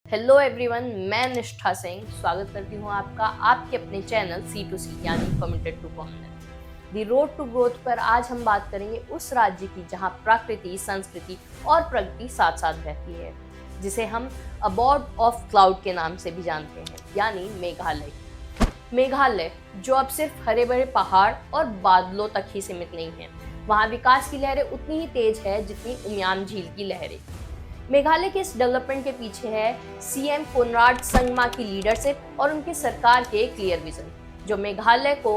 Hello everyone, मैं निष्ठा सिंह स्वागत करती हूँ आपका आपके अपने चैनल C2C यानी committed to permanence. The road to growth पर आज हम बात करेंगे उस राज्य की जहाँ प्रकृति, संस्कृति और प्रगति साथ साथ रहती है, जिसे हम अबॉर्ड ऑफ क्लाउड के नाम से भी जानते हैं, यानी मेघालय। मेघालय जो अब सिर्फ हरे भरे पहाड़ और बादलों तक ही सीमित नहीं है, वहाँ विकास की लहरें उतनी ही तेज है जितनी उमियाम झील की लहरें। मेघालय के इस डेवलपमेंट के पीछे है सीएम कोनराड संगमा की लीडरशिप और उनके सरकार के क्लियर विजन, जो मेघालय को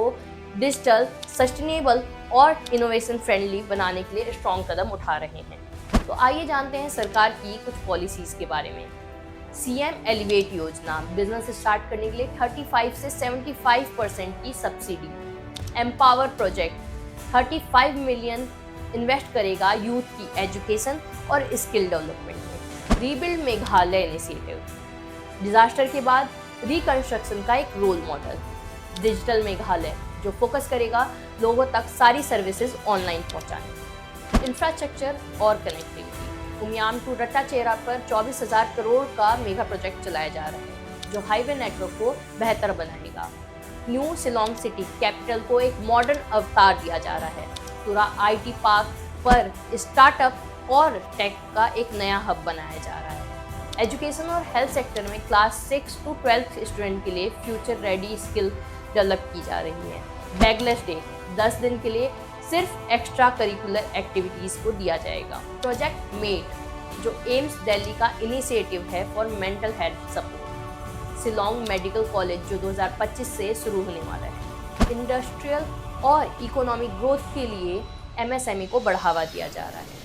डिजिटल, सस्टेनेबल और इनोवेशन फ्रेंडली बनाने के लिए स्ट्रॉन्ग कदम उठा रहे हैं। तो आइए जानते हैं सरकार की कुछ पॉलिसीज के बारे में। सीएम एलिवेट योजना बिजनेस स्टार्ट करने के लिए 35 से 75% की subsidy. Empower project 35 million invest करेगा यूथ की एजुकेशन और स्किल डेवलपमेंट में। रीबिल्ड मेघालय इनिशिएटिव डिजास्टर के बाद रिकंस्ट्रक्शन का एक रोल मॉडल। डिजिटल मेघालय जो फोकस करेगा लोगों तक सारी सर्विसेज ऑनलाइन पहुंचाने। इंफ्रास्ट्रक्चर और कनेक्टिविटी उमियाम टू रट्टाचेरा पर 24,000 करोड़ का मेगा प्रोजेक्ट चलाया जा रहा है, जो हाईवे नेटवर्क को बेहतर बनाएगा। न्यू शिलोंग सिटी कैपिटल को एक मॉडर्न अवतार दिया जा रहा है। पूरा आईटी पार्क पर स्टार्टअप और टेक का एक नया हब बनाया जा रहा है। एजुकेशन और हेल्थ सेक्टर में क्लास 6 to 12 स्टूडेंट के लिए फ्यूचर रेडी स्किल डेवलप की जा रही है। बैगलेस डे 10 दिन के लिए सिर्फ एक्स्ट्रा करिकुलर एक्टिविटीज़ को दिया जाएगा। प्रोजेक्ट मेट जो एम्स दिल्ली का इनिशिएटिव है for mental health support. Shillong medical college जो 2025 से शुरू होने वाला है। इंडस्ट्रियल और इकोनॉमिक ग्रोथ के लिए एमएसएमई को बढ़ावा दिया जा रहा है।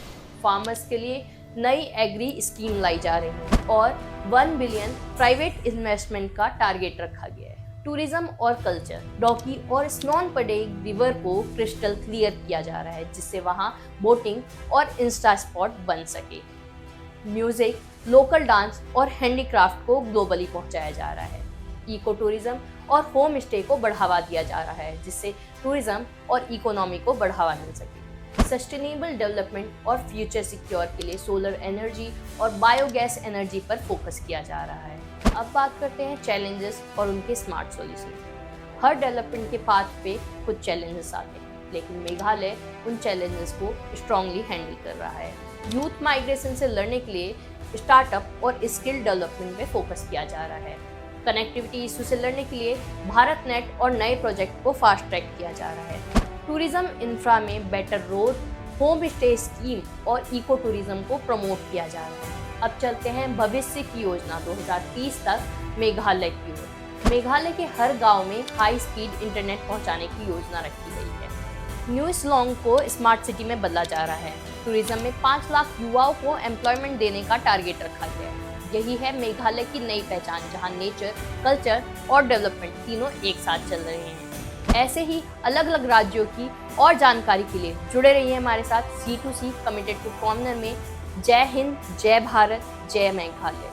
फार्मर्स के लिए नई एग्री स्कीम लाई जा रही है और 1 बिलियन प्राइवेट इन्वेस्टमेंट का टारगेट रखा गया है। टूरिज्म और कल्चर डॉकी और स्नॉन पडेग रिवर को क्रिस्टल क्लियर किया जा रहा है, जिससे वहां बोटिंग और इंस्टा स्पॉट बन सके। म्यूजिक, लोकल डांस और हैंडीक्राफ्ट को ग्लोबली पहुंचाया जा रहा है। इको टूरिज्म और होम स्टे को बढ़ावा दिया जा रहा है, जिससे टूरिज्म और इकोनॉमी को बढ़ावा मिल सके। सस्टेनेबल डेवलपमेंट और फ्यूचर सिक्योर के लिए सोलर एनर्जी और बायोगैस एनर्जी पर फोकस किया जा रहा है। अब बात करते हैं चैलेंजेस और उनके स्मार्ट सॉल्यूशन। हर डेवलपमेंट के पाथ पे कुछ चैलेंजेस आते हैं, लेकिन मेघालय उन चैलेंजेस को स्ट्रांगली हैंडल कर रहा है। यूथ माइग्रेशन से लड़ने के लिए स्टार्टअप और स्किल डेवलपमेंट पे फोकस किया जा रहा है। कनेक्टिविटी इशू से लड़ने के लिए भारत नेट और नए प्रोजेक्ट को फास्ट ट्रैक किया जा रहा है। टूरिज्म इंफ्रा में better road, home stay scheme और इको टूरिज्म को प्रमोट किया जा रहा है। अब चलते हैं भविष्य की योजना 2030 तक मेघालय की ओर। मेघालय के हर गांव में हाई स्पीड इंटरनेट पहुंचाने की योजना रखी गई है। न्यू शिलोंग को स्मार्ट सिटी में बदला जा रहा है। टूरिज्म में 5 लाख युवाओं को एम्प्लॉयमेंट देने का टारगेट रखा गया है। यही है मेघालय की नई पहचान, जहां नेचर, कल्चर और डेवलपमेंट तीनों एक साथ चल रहे हैं। ऐसे ही अलग अलग राज्यों की और जानकारी के लिए जुड़े रहिए हमारे साथ C2C कमिटेड टू परमानेंस में। जय हिंद, जय भारत, जय मेघालय।